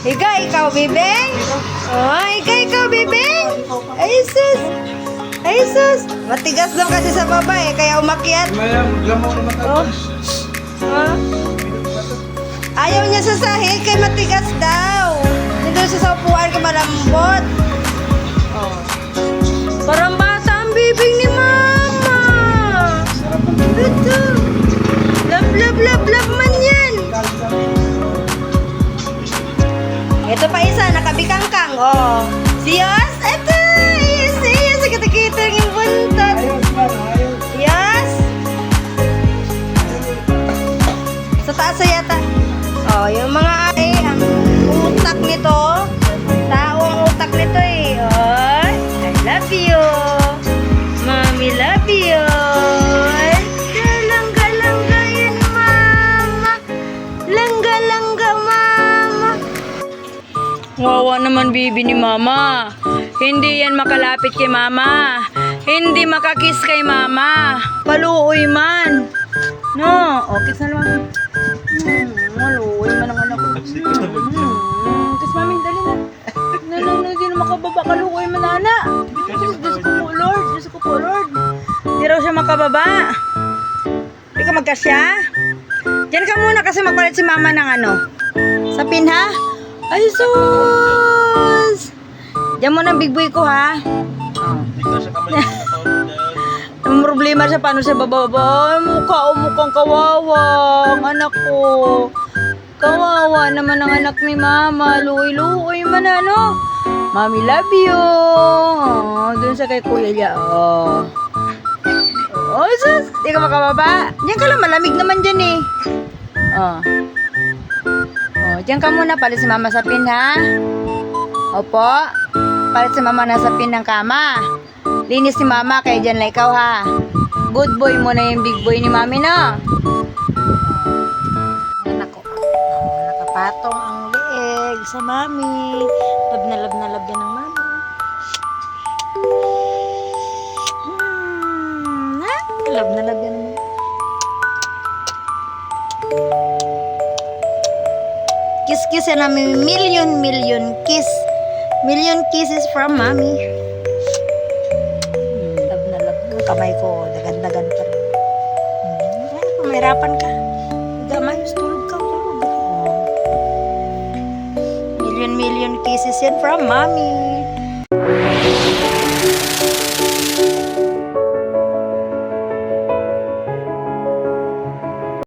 Ikaw, bibeng? Oh, ikaw, bibeng? Ay, sus! Ay, sus! Matigas daw kasi sa baba eh, kaya umakyat. Oh. Oh. Ayaw niya sa sahig, kay matigas daw. Dito siya sa upuan ka malambot. Oh. Parang bata ang bibing ni Mama. Ito. Love man yan. Ito pa isa, nakabikangkang. Oh. Siyos? Ito. Siyos. Kita-kita yung buntot. Yes. Sa taas sa yata. Oh, yung mga ang utak nito. Taong utak nito eh. Oh. I love you. Mommy love you. Langga-langga yan, Mama. Langga-langga, Mama. Wawa naman bibi ni Mama. Hindi yan makalapit kay Mama. Hindi makakiss kay Mama. Paluoy man. No, okay na naman. Maluoy man ang anak ko. Kiss Mami, dali na. Hindi na makababa. Kaluoy man, Nana. Diyos ko po, Lord. Hindi raw siya makababa. Hindi ka magkasya? Diyan ka muna kasi magpalit si Mama ng ano. Sa pin, ha? Ay, sus! Diyan mo ng big boy ko, ha? Ang problema siya, paano siya bababa? Ay, mukhang kawawa. Ang anak ko. Kawawa naman ang anak ni Mama. Luoy-luoy man, ano? Mami, love you. Oh, dun sa kay Kuya Lia. Oh. Oh, sus! Di ka makababa. Diyan ka lang, malamig naman dyan, eh. Oh. Oh, diyan ka muna. Palit si Mama sa pin, ha? Opo. Palit si Mama na sa pin ng kama. Linis si Mama, kaya dyan lang ikaw, ha? Good boy mo na yung big boy ni Mami, no? Anak ko. Oh, nakapatong ang leeg sa Mami. Lab na lab yan ng Mami. Ha? Lab na lab yan ng Mami. Kiss yan namin. Million kiss. Million kisses from Mami. Love na love. Yung kamay ko, dagan-dagan pa rin. Ay, pumahirapan ka. Gamay, tulog ka. Million kisses yan from Mami.